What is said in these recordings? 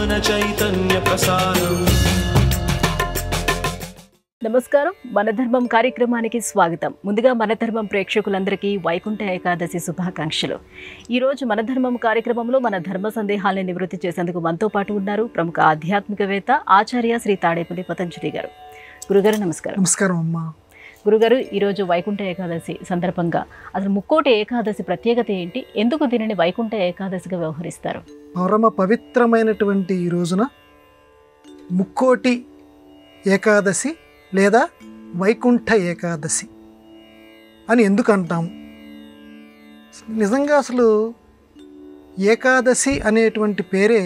ज्ञान चैतन्य प्रसारम्। నమస్కారం, మన ధర్మం కార్యక్రమానికి స్వాగతం. ముందుగా మన ధర్మం ప్రేక్షకులందరికీ వైకుంఠ ఏకాదశి శుభాకాంక్షలు. ఈరోజు మన ధర్మం కార్యక్రమంలో మన ధర్మ సందేహాలను నివృత్తి చేసేందుకు మనతో పాటు ఉన్నారు ప్రముఖ ఆధ్యాత్మికవేత్త ఆచార్య శ్రీ తాడేపల్లి పతంజలి గారు. గురుగారు నమస్కారం. నమస్కారం అమ్మా. గురుగారు, ఈరోజు వైకుంఠ ఏకాదశి సందర్భంగా అసలు ముక్కోటి ఏకాదశి ప్రత్యేకత ఏంటి? ఎందుకు దీనిని వైకుంఠ ఏకాదశిగా వ్యవహరిస్తారు? పరమ పవిత్రమైనటువంటి ఈ రోజున ముక్కోటి ఏకాదశి లేదా వైకుంఠ ఏకాదశి అని ఎందుకు అంటాం? నిజంగా అసలు ఏకాదశి అనేటువంటి పేరే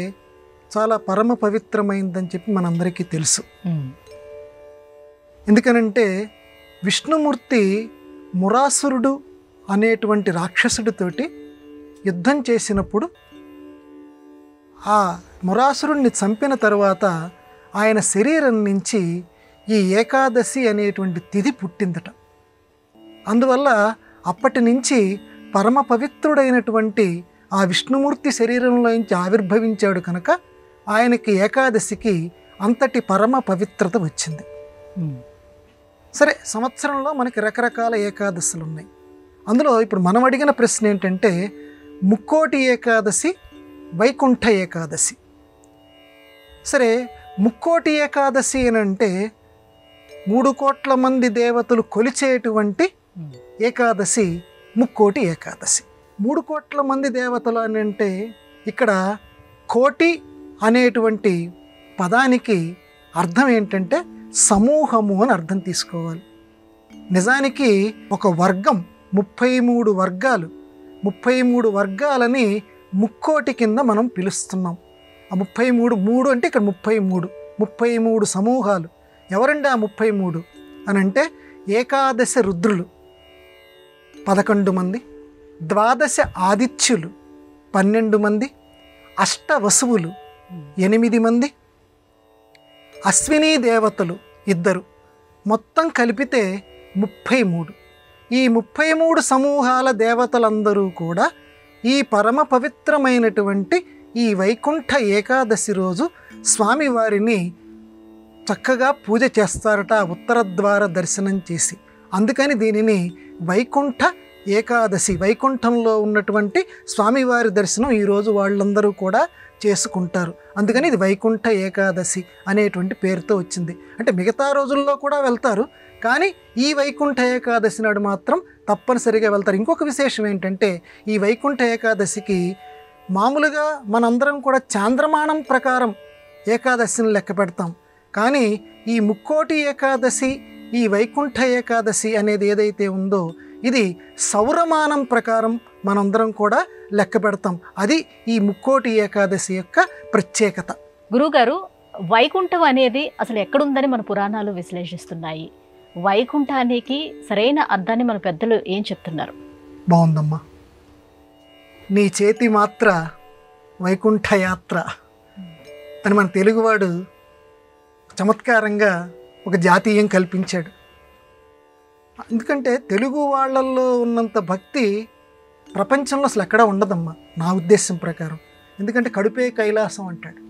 చాలా పరమ పవిత్రమైందని చెప్పి మనందరికీ తెలుసు. ఎందుకనంటే విష్ణుమూర్తి మురాసురుడు అనేటువంటి రాక్షసుడితోటి యుద్ధం చేసినప్పుడు ఆ మురాసురుడిని చంపిన తర్వాత ఆయన శరీరం నుంచి ఈ ఏకాదశి అనేటువంటి తిథి పుట్టిందట. అందువల్ల అప్పటి నుంచి పరమ పవిత్రుడైనటువంటి ఆ విష్ణుమూర్తి శరీరంలో నుంచి ఆవిర్భవించాడు కనుక ఆయనకి ఏకాదశికి అంతటి పరమ పవిత్రత వచ్చింది. సరే, సంవత్సరంలో మనకి రకరకాల ఏకాదశులు ఉన్నాయి. అందులో ఇప్పుడు మనం అడిగిన ప్రశ్న ఏంటంటే ముక్కోటి ఏకాదశి, వైకుంఠ ఏకాదశి. సరే, ముక్కోటి ఏకాదశి అని అంటే 3 కోట్ల మంది దేవతలు కొలిచేటువంటి ఏకాదశి ముక్కోటి ఏకాదశి. 3 కోట్ల మంది దేవతలు అని అంటే ఇక్కడ కోటి అనేటువంటి పదానికి అర్థం ఏంటంటే సమూహము అని అర్థం తీసుకోవాలి. నిజానికి ఒక వర్గం 33 వర్గాలు, 33 వర్గాలని ముక్కోటి కింద మనం పిలుస్తున్నాం. ఆ 33 అంటే ఇక్కడ 33 సమూహాలు. ఎవరండి ఆ 33 అని అంటే ఏకాదశ రుద్రులు 11 మంది, ద్వాదశ ఆదిత్యులు 12 మంది, అష్టవసువులు 8 మంది, అశ్వినీ దేవతలు 2, మొత్తం కలిపితే 33. ఈ 33 సమూహాల దేవతలందరూ కూడా ఈ పరమ పవిత్రమైనటువంటి ఈ వైకుంఠ ఏకాదశి రోజు స్వామివారిని చక్కగా పూజ చేస్తారట, ఉత్తర ద్వార దర్శనం చేసి. అందుకని దీనిని వైకుంఠ ఏకాదశి, వైకుంఠంలో ఉన్నటువంటి స్వామివారి దర్శనం ఈరోజు వాళ్ళందరూ కూడా చేసుకుంటారు. అందుకని ఇది వైకుంఠ ఏకాదశి అనేటువంటి పేరుతో వచ్చింది. అంటే మిగతా రోజుల్లో కూడా వెళ్తారు, కానీ ఈ వైకుంఠ ఏకాదశి నాడు మాత్రం తప్పనిసరిగా వెళ్తారు. ఇంకొక విశేషం ఏంటంటే ఈ వైకుంఠ ఏకాదశికి మామూలుగా మనందరం కూడా చాంద్రమానం ప్రకారం ఏకాదశిని లెక్క పెడతాం. కానీ ఈ ముక్కోటి ఏకాదశి, ఈ వైకుంఠ ఏకాదశి అనేది ఏదైతే ఉందో ఇది సౌరమానం ప్రకారం మనందరం కూడా లెక్క పెడతాం. అది ఈ ముక్కోటి ఏకాదశి యొక్క ప్రత్యేకత. గురువుగారు, వైకుంఠం అనేది అసలు ఎక్కడుందని మన పురాణాలు విశ్లేషిస్తున్నాయి. వైకుంఠానికి సరైన అర్థాన్ని మన పెద్దలు ఏం చెప్తున్నారు? బాగుందమ్మా. నీ చేతి మాత్ర వైకుంఠ యాత్ర అని మన తెలుగువాడు చమత్కారంగా ఒక జాతీయం కల్పించాడు. ఎందుకంటే తెలుగు వాళ్ళల్లో ఉన్నంత భక్తి ప్రపంచంలో అసలు ఎక్కడా ఉండదమ్మా నా ఉద్దేశం ప్రకారం. ఎందుకంటే కడుపే కైలాసం అంటాడు.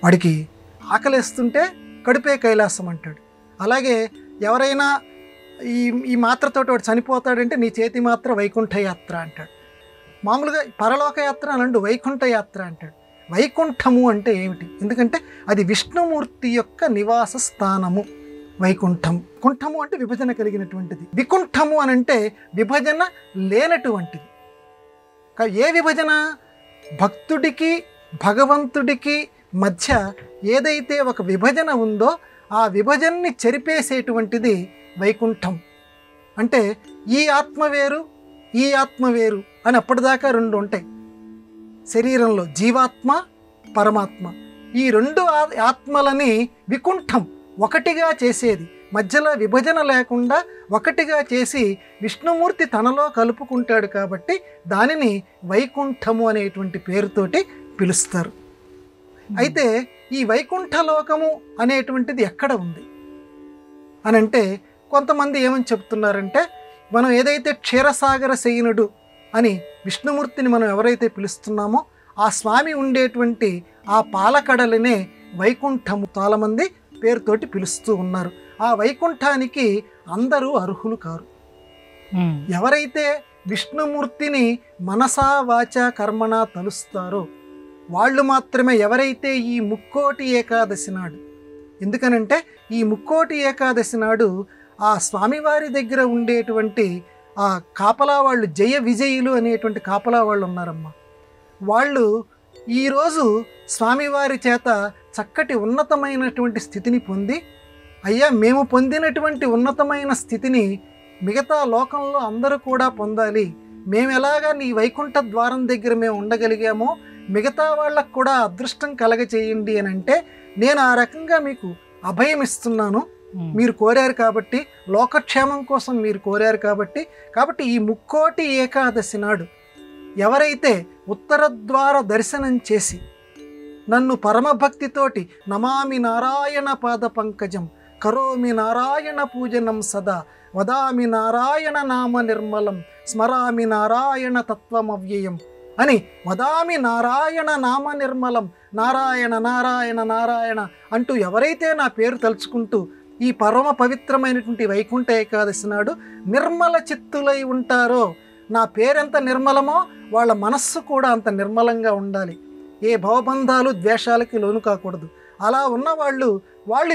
వాడికి ఆకలిస్తుంటే కడుపే కైలాసం అంటాడు. అలాగే ఎవరైనా ఈ మాత్రతోటి వాడు చనిపోతాడంటే నీ చేతి మాత్ర వైకుంఠ యాత్ర అంటాడు. మామూలుగా పరలోక యాత్ర అనండు వైకుంఠ యాత్ర అంటాడు. వైకుంఠము అంటే ఏమిటి? ఎందుకంటే అది విష్ణుమూర్తి యొక్క నివాస స్థానము వైకుంఠం. కుంఠము అంటే విభజన కలిగినటువంటిది. వికుంఠము అని అంటే విభజన లేనటువంటిది. ఏ విభజన? భక్తుడికి భగవంతుడికి మధ్య ఏదైతే ఒక విభజన ఉందో ఆ విభజనని చెరిపేసేటువంటిది వైకుంఠం. అంటే ఈ ఆత్మ వేరు, ఈ ఆత్మ వేరు అని అప్పటిదాకా 2 ఉంటాయి శరీరంలో, జీవాత్మ పరమాత్మ. ఈ 2 ఆత్మలని వికుంఠం ఒకటిగా చేసేది, మధ్యలో విభజన లేకుండా ఒకటిగా చేసి విష్ణుమూర్తి తనలో కలుపుకుంటాడు. కాబట్టి దానిని వైకుంఠము అనేటువంటి పేరుతోటి పిలుస్తారు. అయితే ఈ వైకుంఠలోకము అనేటువంటిది ఎక్కడ ఉంది అని అంటే కొంతమంది ఏమని చెప్తున్నారంటే మనం ఏదైతే క్షీరసాగర శయనుడు అని విష్ణుమూర్తిని మనం ఎవరైతే పిలుస్తున్నామో ఆ స్వామి ఉండేటువంటి ఆ పాలకడలనే వైకుంఠము చాలామంది పేరుతోటి పిలుస్తూ ఉన్నారు. ఆ వైకుంఠానికి అందరూ అర్హులు కారు. ఎవరైతే విష్ణుమూర్తిని మనసా వాచా కర్మణ తలుస్తారో వాళ్ళు మాత్రమే, ఎవరైతే ఈ ముక్కోటి ఏకాదశి నాడు, ఎందుకనంటే ఈ ముక్కోటి ఏకాదశి నాడు ఆ స్వామివారి దగ్గర ఉండేటువంటి ఆ కాపలా వాళ్ళు, జయ విజయులు అనేటువంటి కాపలా వాళ్ళు ఉన్నారమ్మా. వాళ్ళు ఈరోజు స్వామివారి చేత చక్కటి ఉన్నతమైనటువంటి స్థితిని పొంది, అయ్యా మేము పొందినటువంటి ఉన్నతమైన స్థితిని మిగతా లోకంలో అందరూ కూడా పొందాలి, మేము ఎలాగా నీ వైకుంఠ ద్వారం దగ్గర మేము ఉండగలిగామో మిగతా వాళ్ళకు కూడా అదృష్టం కలగచేయండి అని అంటే, నేను ఆ రకంగా మీకు అభయం ఇస్తున్నాను. మీరు కోరారు కాబట్టి, లోకక్షేమం కోసం మీరు కోరారు కాబట్టి ఈ ముక్కోటి ఏకాదశి నాడు ఎవరైతే ఉత్తరద్వార దర్శనం చేసి నన్ను పరమభక్తితోటి నమామి నారాయణ పాద పంకజం కరోమి నారాయణ పూజనం సదా వదామి నారాయణ నామ నిర్మలం స్మరామి నారాయణ తత్వమవ్యయం అని, వదామి నారాయణ నామ నిర్మలం, నారాయణ నారాయణ నారాయణ అంటూ ఎవరైతే నా పేరు తలుచుకుంటూ ఈ పరమ పవిత్రమైనటువంటి వైకుంఠ ఏకాదశి నాడు నిర్మల చిత్తులై ఉంటారో, నా పేరెంత నిర్మలమో వాళ్ళ మనస్సు కూడా అంత నిర్మలంగా ఉండాలి. ఏ భవబంధాలు ద్వేషాలకి లోను కాకూడదు. అలా ఉన్న వాళ్ళు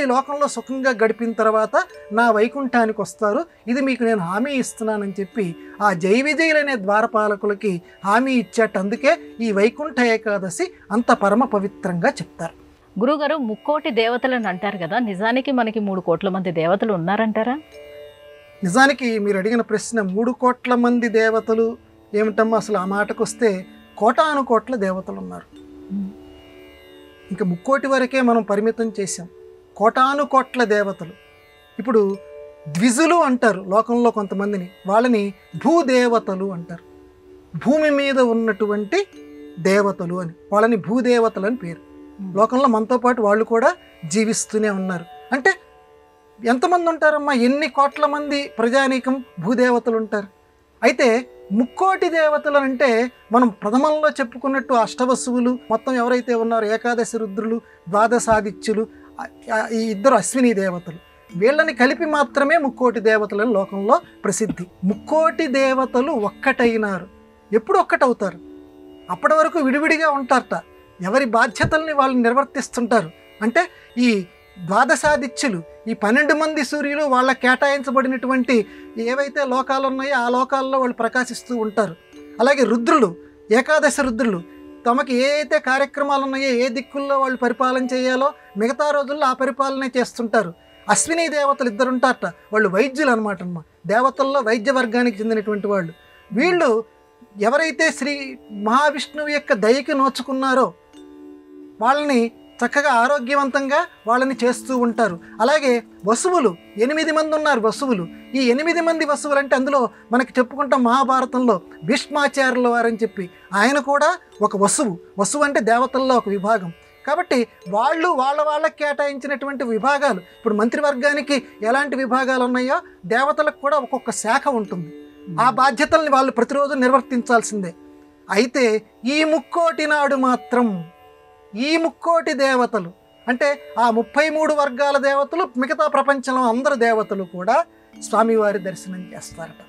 ఈ లోకంలో సుఖంగా గడిపిన తర్వాత నా వైకుంఠానికి వస్తారు. ఇది మీకు నేను హామీ ఇస్తున్నానని చెప్పి ఆ జై విజయులనే ద్వారపాలకులకి హామీ ఇచ్చేట. అందుకే ఈ వైకుంఠ ఏకాదశి అంత పరమ పవిత్రంగా చెప్తారు. గురుగారు, ముక్కోటి దేవతలను అంటారు కదా, నిజానికి మనకి 3 కోట్ల మంది దేవతలు ఉన్నారంటారా? నిజానికి మీరు అడిగిన ప్రశ్న 3 కోట్ల మంది దేవతలు ఏమిటమ్మా, అసలు ఆ మాటకు వస్తే కోటాను కోట్ల దేవతలు ఉన్నారు. ఇంకా ముక్కోటి వరకే మనం పరిమితం చేసాం. కోటాను కోట్ల దేవతలు. ఇప్పుడు ద్విజులు అంటారు లోకంలో కొంతమందిని, వాళ్ళని భూదేవతలు అంటారు. భూమి మీద ఉన్నటువంటి దేవతలు అని, వాళ్ళని భూదేవతలు అని పేరు. లోకంలో మనతో పాటు వాళ్ళు కూడా జీవిస్తూనే ఉన్నారు. అంటే ఎంతమంది ఉంటారమ్మా, ఎన్ని కోట్ల మంది ప్రజానీకం భూదేవతలు ఉంటారు. అయితే ముక్కోటి దేవతలు అంటే మనం ప్రథమంలో చెప్పుకున్నట్టు అష్టవసువులు మొత్తం ఎవరైతే ఉన్నారో, ఏకాదశి రుద్రులు, ద్వాదశాదిత్యులు, ఈ 2 అశ్విని దేవతలు, వీళ్ళని కలిపి మాత్రమే ముక్కోటి దేవతలని లోకంలో ప్రసిద్ధి. ముక్కోటి దేవతలు ఒక్కటైనారు. ఎప్పుడు ఒక్కటవుతారు? అప్పటి వరకు విడివిడిగా ఉంటారట. ఎవరి బాధ్యతల్ని వాళ్ళు నిర్వర్తిస్తుంటారు. అంటే ఈ ద్వాదశాదిత్యులు, ఈ 12 మంది సూర్యులు వాళ్ళ కేటాయించబడినటువంటి ఏవైతే లోకాలు ఉన్నాయో ఆ లోకాల్లో వాళ్ళు ప్రకాశిస్తూ ఉంటారు. అలాగే రుద్రులు, ఏకాదశి రుద్రులు తమకి ఏ అయితే కార్యక్రమాలు ఉన్నాయో, ఏ దిక్కుల్లో వాళ్ళు పరిపాలన చేయాలో మిగతా రోజుల్లో ఆ పరిపాలనే చేస్తుంటారు. అశ్విని దేవతలు 2 ఉంటారట. వాళ్ళు వైద్యులు అనమాట. దేవతల్లో వైద్య వర్గానికి చెందినటువంటి వాళ్ళు. వీళ్ళు ఎవరైతే శ్రీ మహావిష్ణువు యొక్క దయకి నోచుకున్నారో వాళ్ళని చక్కగా ఆరోగ్యవంతంగా వాళ్ళని చేస్తూ ఉంటారు. అలాగే వసువులు 8 మంది ఉన్నారు. వసువులు, ఈ 8 మంది వసువులు అంటే అందులో మనకి చెప్పుకుంటాం మహాభారతంలో భీష్మాచార్యుల వారని చెప్పి, ఆయన కూడా ఒక వసువు. వసువు అంటే దేవతల్లో ఒక విభాగం. కాబట్టి వాళ్ళకి కేటాయించినటువంటి విభాగాలు, ఇప్పుడు మంత్రివర్గానికి ఎలాంటి విభాగాలు ఉన్నాయో దేవతలకు కూడా ఒక్కొక్క శాఖ ఉంటుంది. ఆ బాధ్యతల్ని వాళ్ళు ప్రతిరోజు నిర్వర్తించాల్సిందే. అయితే ఈ ముక్కోటి నాడు మాత్రం ఈ ముక్కోటి దేవతలు అంటే ఆ 33 వర్గాల దేవతలు, మిగతా ప్రపంచంలో అందరు దేవతలు కూడా స్వామివారి దర్శనం చేస్తారట.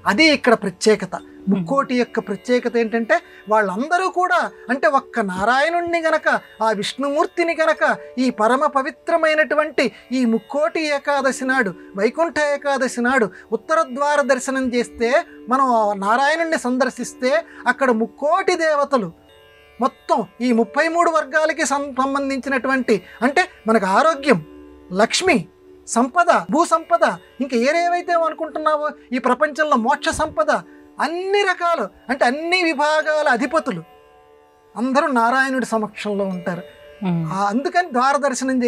అది ఇక్కడ ప్రత్యేకత. ముక్కోటి యొక్క ప్రత్యేకత ఏంటంటే వాళ్ళందరూ కూడా, అంటే ఒక్క నారాయణుణ్ణి గనక, ఆ విష్ణుమూర్తిని గనక ఈ పరమ పవిత్రమైనటువంటి ఈ ముక్కోటి ఏకాదశి నాడు, వైకుంఠ ఏకాదశి నాడు ఉత్తరద్వార దర్శనం చేస్తే, మనం నారాయణుణ్ణి సందర్శిస్తే అక్కడ ముక్కోటి దేవతలు మొత్తం ఈ 33 వర్గాలకి సంబంధించినటువంటి, అంటే మనకు ఆరోగ్యం, లక్ష్మి, సంపద, భూ సంపద, ఇంకా ఏవేవైతే అనుకుంటున్నావో ఈ ప్రపంచంలో మోక్ష సంపద, అన్ని రకాలు, అంటే అన్ని విభాగాల అధిపతులు అందరూ నారాయణుడి సమక్షంలో ఉంటారు. అందుకని ద్వారదర్శనం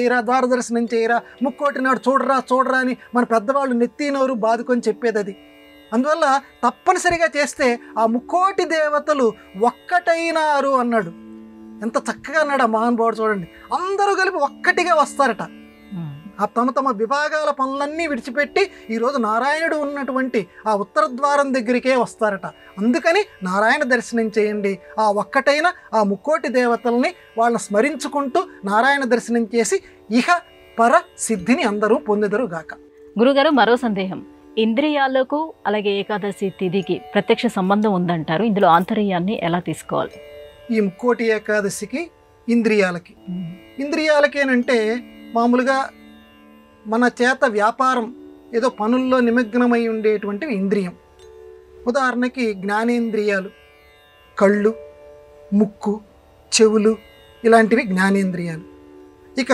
చేయరా, ముక్కోటి నాడు చూడరా అని మన పెద్దవాళ్ళు నెత్తినోరు బాదుకొని చెప్పేది అది. అందువల్ల తప్పనిసరిగా చేస్తే ఆ ముక్కోటి దేవతలు ఒక్కటైనారు అన్నాడు. ఎంత చక్కగా అన్నాడు ఆ మహానుభావుడు. చూడండి, అందరూ కలిపి ఒక్కటిగా వస్తారట. ఆ తమ తమ విభాగాల పనులన్నీ విడిచిపెట్టి ఈరోజు నారాయణుడు ఉన్నటువంటి ఆ ఉత్తర ద్వారం దగ్గరికే వస్తారట. అందుకని నారాయణ దర్శనం చేయండి. ఆ ఒక్కటైన ఆ ముక్కోటి దేవతల్ని వాళ్ళని స్మరించుకుంటూ నారాయణ దర్శనం చేసి ఇహ పర సిద్ధిని అందరూ పొందెదరుగాక. గురుగారు, మరో సందేహం. ఇంద్రియాలకు అలాగే ఏకాదశి తిథికి ప్రత్యక్ష సంబంధం ఉందంటారు. ఇందులో ఆంతర్యాన్ని ఎలా తీసుకోవాలి? ఈ ముక్కోటి ఏకాదశికి ఇంద్రియాలకేనంటే మామూలుగా మన చేత వ్యాపారం ఏదో పనుల్లో నిమగ్నమై ఉండేటువంటివి ఇంద్రియం. ఉదాహరణకి జ్ఞానేంద్రియాలు, కళ్ళు, ముక్కు, చెవులు ఇలాంటివి జ్ఞానేంద్రియాలు. ఇక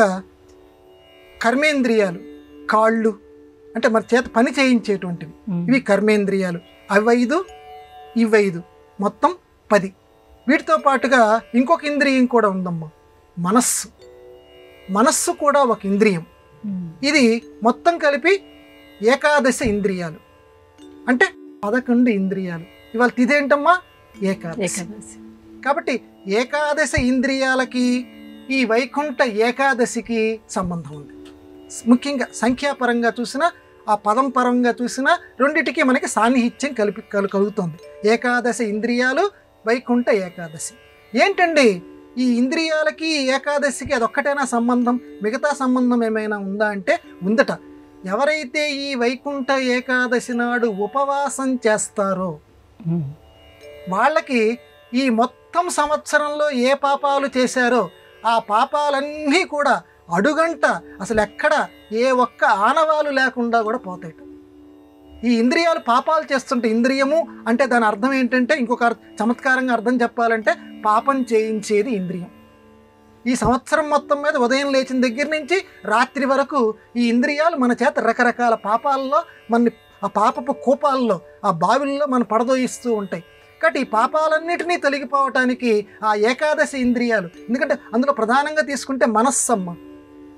కర్మేంద్రియాలు, కాళ్ళు అంటే మన చేత పని చేయించేటువంటివి, ఇవి కర్మేంద్రియాలు. అవి 5, ఇవి 5, మొత్తం 10. వీటితో పాటుగా ఇంకొక ఇంద్రియం కూడా ఉందమ్మా, మనస్సు కూడా ఒక ఇంద్రియం. ఇది మొత్తం కలిపి ఏకాదశ ఇంద్రియాలు, అంటే 11 ఇంద్రియాలు. ఇవాళ తిథి ఏంటమ్మా? ఏకాదశి. కాబట్టి ఏకాదశ ఇంద్రియాలకి ఈ వైకుంఠ ఏకాదశికి సంబంధం ఉంది. ముఖ్యంగా సంఖ్యాపరంగా చూసినా ఆ పదం పరంగా చూసినా రెండిటికి మనకి సాన్నిహిత్యం కలుగుతుంది. ఏకాదశ ఇంద్రియాలు, వైకుంఠ ఏకాదశి. ఏంటండి ఈ ఇంద్రియాలకి ఏకాదశికి అదొక్కటైనా సంబంధం? మిగతా సంబంధం ఏమైనా ఉందా అంటే ఉందట. ఎవరైతే ఈ వైకుంఠ ఏకాదశి నాడు ఉపవాసం చేస్తారో వాళ్ళకి ఈ మొత్తం సంవత్సరంలో ఏ పాపాలు చేశారో ఆ పాపాలన్నీ కూడా అడుగంట అసలు ఎక్కడ ఏ ఒక్క ఆనవాలు లేకుండా కూడా పోతాయి. ఈ ఇంద్రియాలు పాపాలు చేస్తుంటే, ఇంద్రియము అంటే దాని అర్థం ఏంటంటే, ఇంకొక చమత్కారంగా అర్థం చెప్పాలంటే పాపం చేయించేది ఇంద్రియం. ఈ సంవత్సరం మొత్తం మీద ఉదయం లేచిన దగ్గర నుంచి రాత్రి వరకు ఈ ఇంద్రియాలు మన చేత రకరకాల పాపాల్లో మన ఆ పాపపు కూపాల్లో ఆ బావిల్లో మన పడదోయిస్తూ ఉంటాయి. కాబట్టి ఈ పాపాలన్నిటినీ తొలగిపోవటానికి ఆ ఏకాదశి ఇంద్రియాలు, ఎందుకంటే అందులో ప్రధానంగా తీసుకుంటే మనస్సమ్మ.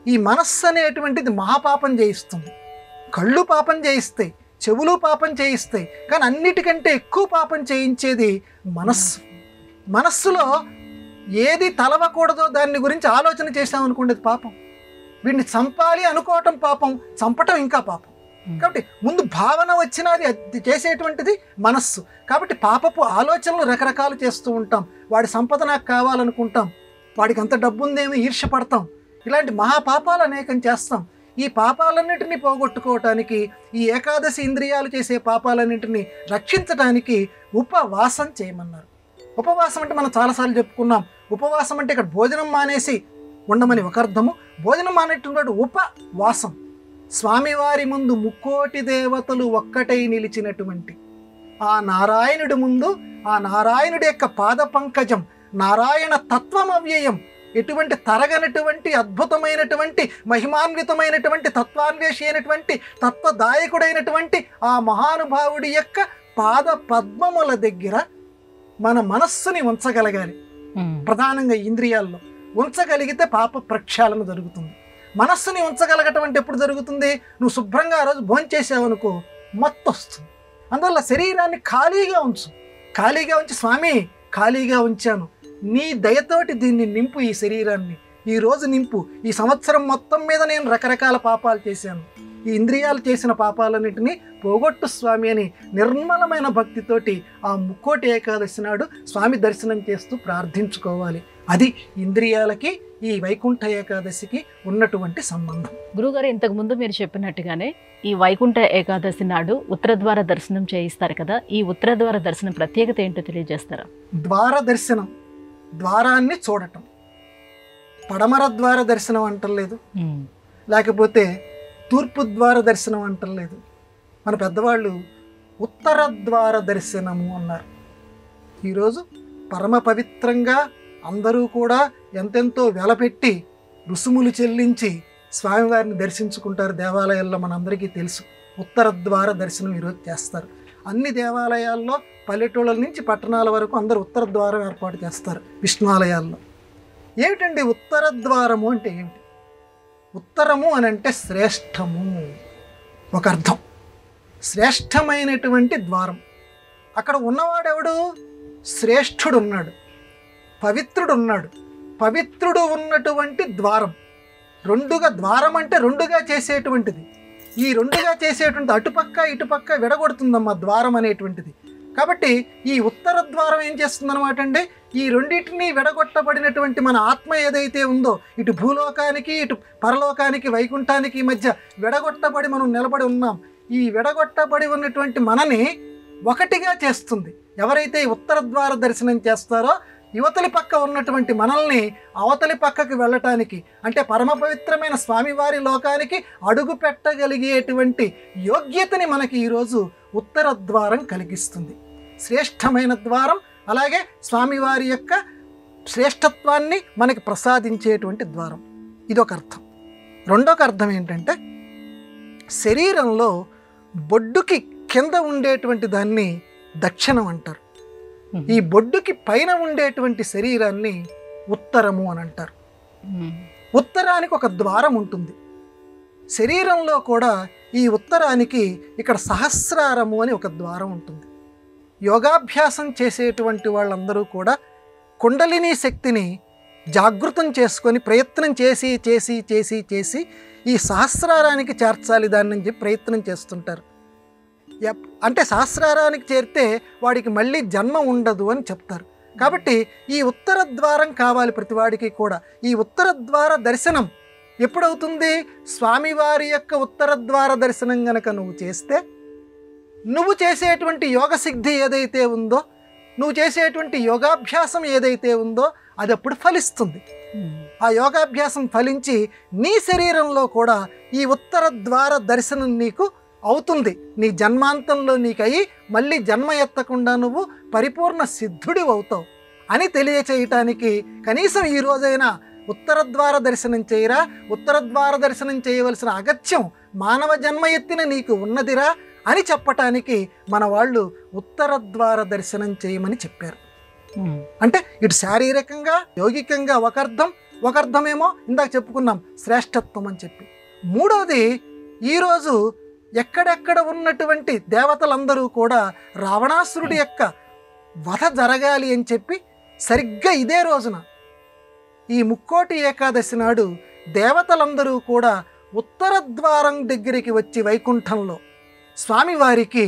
ఈ మనస్సు అనేటువంటిది మహాపాపం చేయిస్తుంది. కళ్ళు పాపం చేయిస్తాయి, చెవులు పాపం చేయిస్తాయి, కానీ అన్నిటికంటే ఎక్కువ పాపం చేయించేది మనస్సులో ఏది తలవకూడదో దాన్ని గురించి ఆలోచన చేసామనుకోండి పాపం. వీడిని చంపాలి అనుకోవటం పాపం, చంపటం ఇంకా పాపం. కాబట్టి ముందు భావన వచ్చినది అది చేసేటువంటిది మనస్సు. కాబట్టి పాపపు ఆలోచనలు రకరకాలు చేస్తూ ఉంటాం. వాడి సంపద నాకు కావాలనుకుంటాం, వాడికి అంత డబ్బు ఉందేమో ఈర్ష్యపడతాం, ఇలాంటి మహాపాపాలు అనేకం చేస్తాం. ఈ పాపాలన్నింటినీ పోగొట్టుకోవటానికి ఈ ఏకాదశి ఇంద్రియాలు చేసే పాపాలన్నింటినీ రక్షించడానికి ఉపవాసం చేయమన్నారు. ఉపవాసం అంటే మనం చాలాసార్లు చెప్పుకున్నాం. ఉపవాసం అంటే ఇక్కడ భోజనం మానేసి ఉండమని ఒక అర్థము. భోజనం మానేటువంటి ఉపవాసం స్వామివారి ముందు ముక్కోటి దేవతలు ఒక్కటై నిలిచినటువంటి ఆ నారాయణుడి ముందు, ఆ నారాయణుడి యొక్క పాద పంకజం, నారాయణ తత్వం అవ్యయం, ఎటువంటి తరగనటువంటి అద్భుతమైనటువంటి మహిమాన్వితమైనటువంటి తత్వాన్వేషి అయినటువంటి తత్వదాయకుడైనటువంటి ఆ మహానుభావుడి యొక్క పాద పద్మముల దగ్గర మన మనస్సుని ఉంచగలగాలి. ప్రధానంగా ఇంద్రియాల్లో ఉంచగలిగితే పాప ప్రక్షాళన జరుగుతుంది. మనస్సుని ఉంచగలగటం అంటే ఎప్పుడు జరుగుతుంది? నువ్వు శుభ్రంగా ఆ రోజు భోంచేసావనుకో మత్తు వస్తుంది. అందువల్ల శరీరాన్ని ఖాళీగా ఉంచి స్వామి ఖాళీగా ఉంచాను, నీ దయతోటి దీన్ని నింపు, ఈ శరీరాన్ని ఈరోజు నింపు. ఈ సంవత్సరం మొత్తం మీద నేను రకరకాల పాపాలు చేశాను, ఈ ఇంద్రియాలు చేసిన పాపాలన్నింటినీ పోగొట్టు స్వామి అని నిర్మలమైన భక్తితోటి ఆ ముక్కోటి ఏకాదశి నాడు స్వామి దర్శనం చేస్తూ ప్రార్థించుకోవాలి. అది ఇంద్రియాలకి ఈ వైకుంఠ ఏకాదశికి ఉన్నటువంటి సంబంధం. గురుగారు, ఇంతకు ముందు మీరు చెప్పినట్టుగానే ఈ వైకుంఠ ఏకాదశి నాడు ఉత్తరద్వార దర్శనం చేయిస్తారు కదా, ఈ ఉత్తరద్వార దర్శనం ప్రత్యేకత ఏంటో తెలియజేస్తారా? ద్వార దర్శనం, ద్వారాన్ని చూడటం. పడమర ద్వార దర్శనం అంటలేదు, లేకపోతే తూర్పు ద్వార దర్శనం అంటలేదు. మన పెద్దవాళ్ళు ఉత్తర ద్వార దర్శనము అన్నారు. ఈరోజు పరమ పవిత్రంగా అందరూ కూడా ఎంతెంతో వెలపెట్టి రుసుములు చెల్లించి స్వామివారిని దర్శించుకుంటారు దేవాలయాల్లో. మనందరికీ తెలుసు ఉత్తర ద్వార దర్శనం ఈరోజు చేస్తారు. అన్ని దేవాలయాల్లో పల్లెటూళ్ళ నుంచి పట్టణాల వరకు అందరూ ఉత్తర ద్వారం ఏర్పాటు చేస్తారు. విష్ణు ఆలయాల్లో ఏమిటండి ఉత్తర ద్వారము అంటే ఏమిటి? ఉత్తరము అని అంటే శ్రేష్టము ఒక అర్థం, శ్రేష్టమైనటువంటి ద్వారం. అక్కడ ఉన్నవాడెవడు? శ్రేష్ఠుడు ఉన్నాడు, పవిత్రుడు ఉన్నాడు. పవిత్రుడు ఉన్నటువంటి ద్వారం. రెండుగా, ద్వారం అంటే రెండుగా చేసేటువంటిది. ఈ రెండుగా చేసేటువంటి అటుపక్క ఇటుపక్క విడగొడుతుందమ్మా ద్వారం అనేటువంటిది. కాబట్టి ఈ ఉత్తర ద్వారం ఏం చేస్తుందన్నమాట అండి, ఈ రెండింటినీ విడగొట్టబడినటువంటి మన ఆత్మ ఏదైతే ఉందో, ఇటు భూలోకానికి ఇటు పరలోకానికి వైకుంఠానికి మధ్య విడగొట్టబడి మనం నిలబడి ఉన్నాం. ఈ విడగొట్టబడి ఉన్నటువంటి మనని ఒకటిగా చేస్తుంది. ఎవరైతే ఉత్తర ద్వార దర్శనం చేస్తారో యువతలి పక్క ఉన్నటువంటి మనల్ని అవతలి పక్కకి వెళ్ళటానికి, అంటే పరమ పవిత్రమైన స్వామివారి లోకానికి అడుగు పెట్టగలిగేటువంటి యోగ్యతని మనకి ఈరోజు ఉత్తర ద్వారం కలిగిస్తుంది. శ్రేష్టమైన ద్వారం, అలాగే స్వామివారి యొక్క శ్రేష్టత్వాన్ని మనకి ప్రసాదించేటువంటి ద్వారం. ఇదొక అర్థం. రెండొక అర్థం ఏంటంటే, శరీరంలో బొడ్డుకి కింద ఉండేటువంటి దాన్ని దక్షిణం అంటారు. ఈ బొడ్డుకి పైన ఉండేటువంటి శరీరాన్ని ఉత్తరము అని అంటారు. ఉత్తరానికి ఒక ద్వారం ఉంటుంది. శరీరంలో కూడా ఈ ఉత్తరానికి ఇక్కడ సహస్రారము అని ఒక ద్వారం ఉంటుంది. యోగాభ్యాసం చేసేటువంటి వాళ్ళందరూ కూడా కుండలిని శక్తిని జాగృతం చేసుకొని ప్రయత్నం చేసి చేసి చేసి చేసి ఈ సహస్రారానికి చేర్చాలి దాన్ని అని చెప్పి ప్రయత్నం చేస్తుంటారు. అంటే సహస్రారానికి చేరితే వాడికి మళ్ళీ జన్మ ఉండదు అని చెప్తారు. కాబట్టి ఈ ఉత్తర ద్వారం కావాలి ప్రతివాడికి కూడా. ఈ ఉత్తర ద్వార దర్శనం ఎప్పుడవుతుంది? స్వామివారి యొక్క ఉత్తర ద్వార దర్శనం గనక నువ్వు చేస్తే, నువ్వు చేసేటువంటి యోగ సిద్ధి ఏదైతే ఉందో, నువ్వు చేసేటువంటి యోగాభ్యాసం ఏదైతే ఉందో అది అప్పుడు ఫలిస్తుంది. ఆ యోగాభ్యాసం ఫలించి నీ శరీరంలో కూడా ఈ ఉత్తర ద్వార దర్శనం నీకు అవుతుంది. నీ జన్మాంతంలో నీకయి మళ్ళీ జన్మ ఎత్తకుండా నువ్వు పరిపూర్ణ సిద్ధుడి అవుతావు అని తెలియచేయటానికి కనీసం ఈ రోజైనా ఉత్తర ద్వార దర్శనం చేయరా, ఉత్తర ద్వార దర్శనం చేయవలసిన అగత్యం మానవ జన్మ ఎత్తిన నీకు ఉన్నదిరా అని చెప్పటానికి మన వాళ్ళు ఉత్తర ద్వార దర్శనం చేయమని చెప్పారు. అంటే ఇటు శారీరకంగా యోగికంగా ఒక అర్థమేమో ఇందాక చెప్పుకున్నాం శ్రేష్టత్వం అని చెప్పి. మూడవది, ఈరోజు ఎక్కడెక్కడ ఉన్నటువంటి దేవతలందరూ కూడా రావణాసురుడి యొక్క వధ జరగాలి అని చెప్పి సరిగ్గా ఇదే రోజున ఈ ముక్కోటి ఏకాదశి నాడు దేవతలందరూ కూడా ఉత్తర ద్వారం దగ్గరికి వచ్చి వైకుంఠంలో స్వామివారికి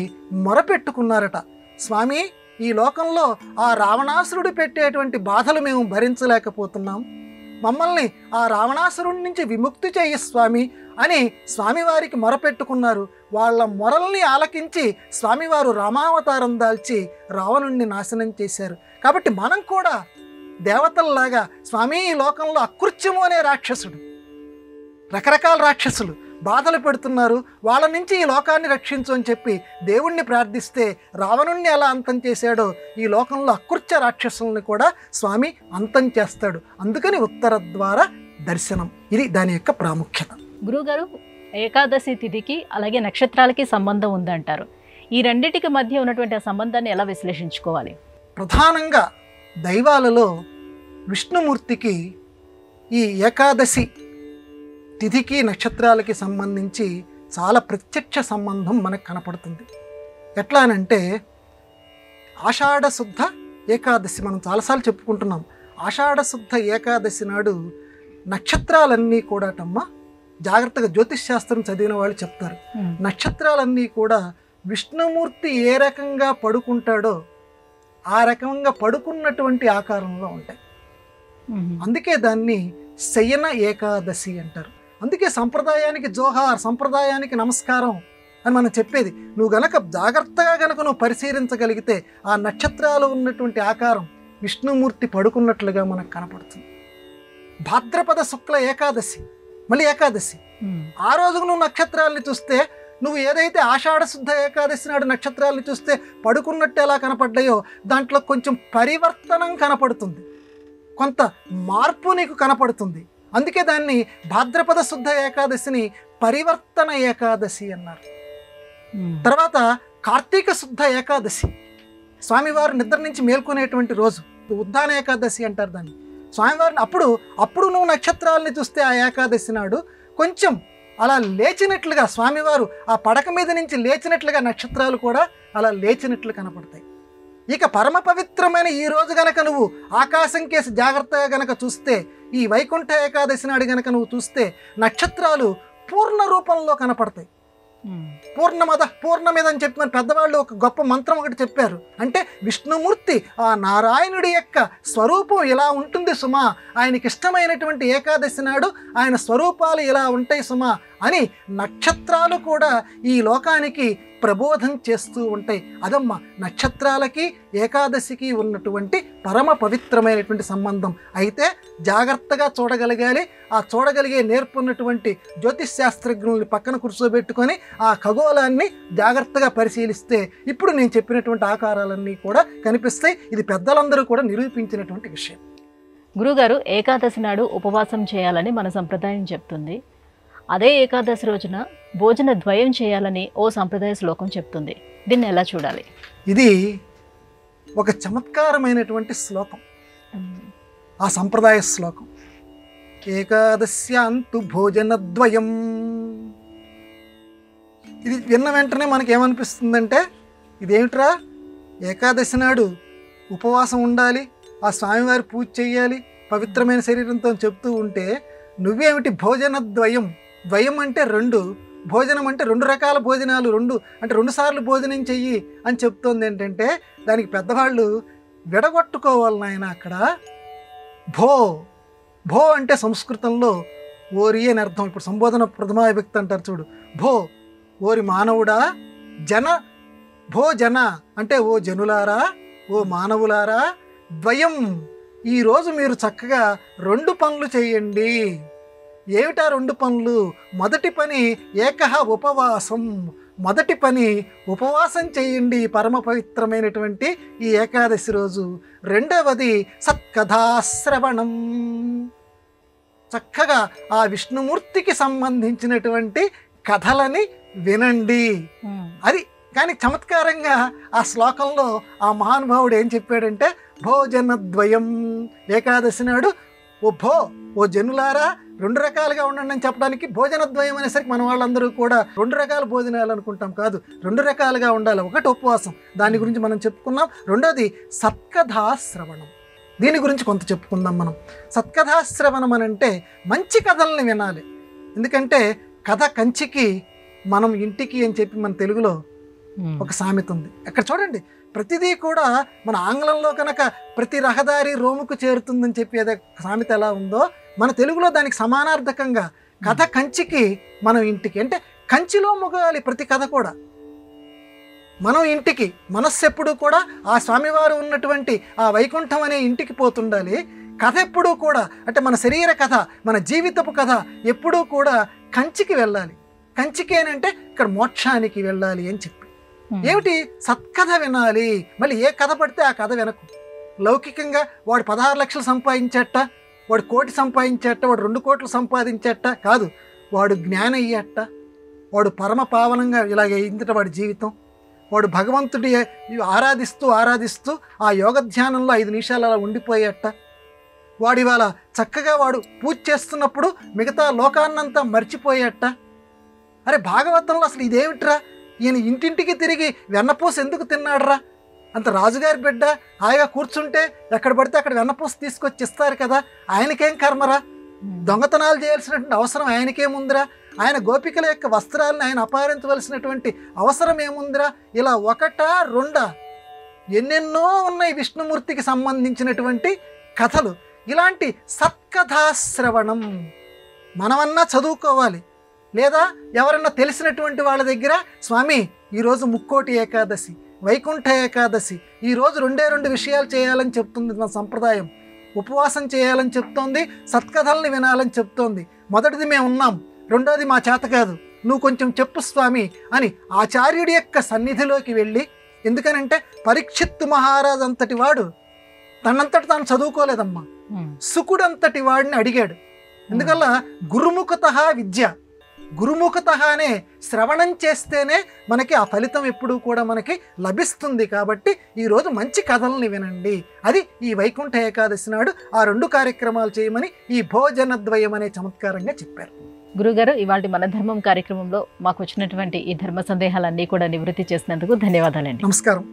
మొరపెట్టుకున్నారట. స్వామి, ఈ లోకంలో ఆ రావణాసురుడు పెట్టేటువంటి బాధలు మేము భరించలేకపోతున్నాం, మమ్మల్ని ఆ రావణాసురుడి నుంచి విముక్తి చేయి స్వామి అని స్వామివారికి మొరపెట్టుకున్నారు. వాళ్ళ మొరల్ని ఆలకించి స్వామివారు రామావతారం దాల్చి రావణుణ్ణి నాశనం చేశారు. కాబట్టి మనం కూడా దేవతల్లాగా, స్వామి ఈ లోకంలో అకృత్యము అనే రాక్షసుడు, రకరకాల రాక్షసులు బాధలు పెడుతున్నారు, వాళ్ళ నుంచి ఈ లోకాన్ని రక్షించు అని చెప్పి దేవుణ్ణి ప్రార్థిస్తే రావణుణ్ణి ఎలా అంతం చేశాడో ఈ లోకంలో అకృత్య రాక్షసుల్ని కూడా స్వామి అంతం చేస్తాడు. అందుకని ఉత్తర ద్వార దర్శనం, ఇది దాని యొక్క ప్రాముఖ్యత. గురుగారు, ఏకాదశి తిథికి అలాగే నక్షత్రాలకి సంబంధం ఉందంటారు. ఈ రెండింటికి మధ్య ఉన్నటువంటి ఆ సంబంధాన్ని ఎలా విశ్లేషించుకోవాలి? ప్రధానంగా దైవాలలో విష్ణుమూర్తికి ఈ ఏకాదశి తిథికి నక్షత్రాలకి సంబంధించి చాలా ప్రత్యక్ష సంబంధం మనకు కనపడుతుంది. ఎట్లా అనంటే, ఆషాఢ శుద్ధ ఏకాదశి మనం చాలాసార్లు చెప్పుకుంటున్నాం. ఆషాఢ శుద్ధ ఏకాదశి నాడు నక్షత్రాలన్నీ కూడాటమ్మా, జాగ్రత్తగా జ్యోతిష్ శాస్త్రం చదివిన వాళ్ళు చెప్తారు, నక్షత్రాలన్నీ కూడా విష్ణుమూర్తి ఏ రకంగా పడుకుంటాడో ఆ రకంగా పడుకున్నటువంటి ఆకారంలో ఉంటాయి. అందుకే దాన్ని శయన ఏకాదశి అంటారు. అందుకే సంప్రదాయానికి జోహార్, సంప్రదాయానికి నమస్కారం అని మనం చెప్పేది. నువ్వు గనక జాగ్రత్తగా గనక నువ్వు పరిశీలించగలిగితే ఆ నక్షత్రాలు ఉన్నటువంటి ఆకారం విష్ణుమూర్తి పడుకున్నట్లుగా మనకు కనపడుతుంది. భాద్రపద శుక్ల ఏకాదశి, మళ్ళీ ఏకాదశి, ఆ రోజుకు నువ్వు నక్షత్రాలని చూస్తే, నువ్వు ఏదైతే ఆషాఢ శుద్ధ ఏకాదశి నాడు నక్షత్రాలను చూస్తే పడుకున్నట్టు ఎలా కనపడ్డాయో దాంట్లో కొంచెం పరివర్తనం కనపడుతుంది, కొంత మార్పు నీకు కనపడుతుంది. అందుకే దాన్ని భాద్రపద శుద్ధ ఏకాదశిని పరివర్తన ఏకాదశి అన్నారు. తర్వాత కార్తీక శుద్ధ ఏకాదశి, స్వామివారు నిద్ర నుంచి మేల్కొనేటువంటి రోజు, ఉద్దాన ఏకాదశి అంటారు దాన్ని. స్వామివారిని అప్పుడు నువ్వు నక్షత్రాలని చూస్తే ఆ ఏకాదశి నాడు కొంచెం అలా లేచినట్లుగా, స్వామివారు ఆ పడక మీద నుంచి లేచినట్లుగా నక్షత్రాలు కూడా అలా లేచినట్లు కనపడతాయి. ఇక పరమ పవిత్రమైన ఈ రోజు గనక నువ్వు ఆకాశం కేసి జాగ్రత్తగా గనక చూస్తే ఈ వైకుంఠ ఏకాదశి నాడు గనక నువ్వు చూస్తే నక్షత్రాలు పూర్ణ రూపంలో కనపడతాయి. పూర్ణమద పూర్ణమిదని చెప్పి మన పెద్దవాళ్ళు ఒక గొప్ప మంత్రం ఒకటి చెప్పారు. అంటే విష్ణుమూర్తి ఆ నారాయణుడి యొక్క స్వరూపం ఇలా ఉంటుంది సుమా, ఆయనకి ఇష్టమైనటువంటి ఏకాదశి నాడు ఆయన స్వరూపాలు ఇలా ఉంటాయి సుమా అని నక్షత్రాలు కూడా ఈ లోకానికి ప్రబోధం చేస్తూ ఉంటాయి. అదమ్మా నక్షత్రాలకి ఏకాదశికి ఉన్నటువంటి పరమ పవిత్రమైనటువంటి సంబంధం. అయితే జాగ్రత్తగా చూడగలగాలి. ఆ చూడగలిగే నేర్పున్నటువంటి జ్యోతిష్ శాస్త్రజ్ఞుల్ని పక్కన కూర్చోబెట్టుకొని ఆ ఖగోళాన్ని జాగ్రత్తగా పరిశీలిస్తే ఇప్పుడు నేను చెప్పినటువంటి ఆకారాలన్నీ కూడా కనిపిస్తాయి. ఇది పెద్దలందరూ కూడా నిరూపించినటువంటి విషయం. గురుగారు, ఏకాదశి నాడు ఉపవాసం చేయాలని మన సంప్రదాయం చెప్తుంది. అదే ఏకాదశి రోజున భోజన ద్వయం చేయాలని ఓ సంప్రదాయ శ్లోకం చెప్తుంది. దీన్ని ఎలా చూడాలి? ఇది ఒక చమత్కారమైనటువంటి శ్లోకం. ఆ సంప్రదాయ శ్లోకం ఏకాదశ్యాంతు భోజనద్వయం. ఇది విన్న వెంటనే మనకి ఏమనిపిస్తుందంటే, ఇదేమిట్రా ఏకాదశి నాడు ఉపవాసం ఉండాలి, ఆ స్వామివారి పూజ చేయాలి, పవిత్రమైన శరీరంతో చెప్తూ ఉంటే నువ్వేమిటి భోజనద్వయం? ద్వయం అంటే రెండు, భోజనం అంటే రెండు రకాల భోజనాలు, రెండు సార్లు భోజనం చెయ్యి అని చెప్తోంది. ఏంటంటే దానికి పెద్దవాళ్ళు విడగొట్టుకోవాలి నాయన. అక్కడ భో అంటే సంస్కృతంలో ఓరి అని అర్థం. ఇప్పుడు సంబోధన ప్రథమా విభక్తి అంటారు చూడు. భో ఓరి మానవుడా, భో జన అంటే ఓ జనులారా, ఓ మానవులారా, ద్వయం ఈరోజు మీరు చక్కగా రెండు పనులు చేయండి. ఏమిటా రెండు పనులు? మొదటి పని ఏకహ ఉపవాసం. మొదటి పని ఉపవాసం చేయండి పరమ పవిత్రమైనటువంటి ఈ ఏకాదశి రోజు. రెండవది సత్కథాశ్రవణం. చక్కగా ఆ విష్ణుమూర్తికి సంబంధించినటువంటి కథలని వినండి. అది కానీ చమత్కారంగా ఆ శ్లోకంలో ఆ మహానుభావుడు ఏం చెప్పాడంటే, భోజనద్వయం ఏకాదశి నాడు ఓ జనులారా రెండు రకాలుగా ఉండండి అని చెప్పడానికి భోజనద్వయం అనేసరికి మన వాళ్ళందరూ కూడా రెండు రకాల భోజనాలు అనుకుంటాం. కాదు, రెండు రకాలుగా ఉండాలి. ఒకటి ఉపవాసం, దాని గురించి మనం చెప్పుకున్నాం. రెండోది సత్కథాశ్రవణం, దీని గురించి కొంత చెప్పుకుందాం మనం. సత్కథాశ్రవణం అని అంటే మంచి కథల్ని వినాలి. ఎందుకంటే కథ కంచికి మనం ఇంటికి అని చెప్పి మన తెలుగులో ఒక సామెత ఉంది. అక్కడ చూడండి, ప్రతిదీ కూడా మన ఆంగ్లంలో కనుక ప్రతి రహదారి రోముకు చేరుతుందని చెప్పి అదే సామెత ఎలా ఉందో, మన తెలుగులో దానికి సమానార్థకంగా కథ కంచికి మనం ఇంటికి. అంటే కంచిలో మొగాలి ప్రతి కథ కూడా. మనం ఇంటికి మనస్సు ఎప్పుడూ కూడా ఆ స్వామివారు ఉన్నటువంటి ఆ వైకుంఠం అనే ఇంటికి పోతుండాలి. కథ ఎప్పుడూ కూడా అంటే మన శరీర కథ, మన జీవితపు కథ ఎప్పుడూ కూడా కంచికి వెళ్ళాలి. కంచికి అంటే ఇక్కడ మోక్షానికి వెళ్ళాలి అని చెప్పి. ఏమిటి? సత్కథ వినాలి. మళ్ళీ ఏ కథ పడితే ఆ కథ వినకు. లౌకికంగా వాడు 16 లక్షలు సంపాదించేట, వాడు 1 కోటి సంపాదించేట, వాడు 2 కోట్లు సంపాదించేట కాదు. వాడు జ్ఞానం అయ్యేట, వాడు పరమ పావనంగా ఇలాగ అయిందట వాడి జీవితం. వాడు భగవంతుడి ఆరాధిస్తూ ఆ యోగ ధ్యానంలో 5 నిమిషాలు అలా ఉండిపోయేట. వాడు ఇవాళ చక్కగా వాడు పూజ చేస్తున్నప్పుడు మిగతా లోకాన్నంతా మర్చిపోయేట. అరే భాగవతంలో అసలు ఇదేమిట్రా, ఈయన ఇంటింటికి తిరిగి వెన్నపూస ఎందుకు తిన్నాడురా? అంత రాజుగారి బిడ్డ హాయిగా కూర్చుంటే ఎక్కడ పడితే అక్కడ వెన్నపూస తీసుకొచ్చి ఇస్తారు కదా, ఆయనకేం కర్మరా? దొంగతనాలు చేయాల్సినటువంటి అవసరం ఆయనకేముందిరా? ఆయన గోపికల యొక్క వస్త్రాలను ఆయన అపహరించవలసినటువంటి అవసరం ఏముందిరా? ఇలా ఒకటా రెండా ఎన్నెన్నో ఉన్నాయి విష్ణుమూర్తికి సంబంధించినటువంటి కథలు. ఇలాంటి సత్కథాశ్రవణం మనమన్నా చదువుకోవాలి, లేదా ఎవరన్నా తెలిసినటువంటి వాళ్ళ దగ్గర, స్వామి ఈరోజు ముక్కోటి ఏకాదశి, వైకుంఠ ఏకాదశి, ఈరోజు 2 విషయాలు చేయాలని చెప్తుంది మన సంప్రదాయం. ఉపవాసం చేయాలని చెప్తోంది, సత్కథల్ని వినాలని చెప్తోంది. మొదటిది మేము ఉన్నాం, రెండోది మా చేత కాదు, నువ్వు కొంచెం చెప్పు స్వామి అని ఆచార్యుడి యొక్క సన్నిధిలోకి వెళ్ళి. ఎందుకనంటే పరీక్షిత్తు మహారాజు అంతటి వాడు తనంతటి తాను చదువుకోలేదమ్మా, సుకుడంతటి వాడిని అడిగాడు. ఎందుకల్ల గురుముఖత విద్య, గురుముఖతనే శ్రవణం చేస్తేనే మనకి ఆ ఫలితం ఎప్పుడూ కూడా మనకి లభిస్తుంది. కాబట్టి ఈరోజు మంచి కథల్ని వినండి. అది ఈ వైకుంఠ ఏకాదశి నాడు ఆ 2 కార్యక్రమాలు చేయమని ఈ భోజనద్వయం అనే చమత్కారంగా చెప్పారు. గురుగారు, ఇవాళ మన ధర్మం కార్యక్రమంలో మాకు వచ్చినటువంటి ఈ ధర్మ సందేహాలన్నీ కూడా నివృత్తి చేసినందుకు ధన్యవాదాలండి. నమస్కారం.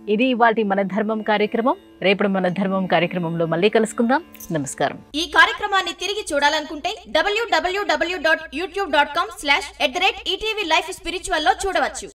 ఇది ఇవాల్టి మన ధర్మం కార్యక్రమం. రేపటి మన ధర్మం కార్యక్రమంలో మళ్ళీ కలుసుకుందాం. నమస్కారం. ఈ కార్యక్రమాన్ని తిరిగి చూడాలనుకుంటే www.youtube.com/ETV Life Spiritual లో చూడవచ్చు.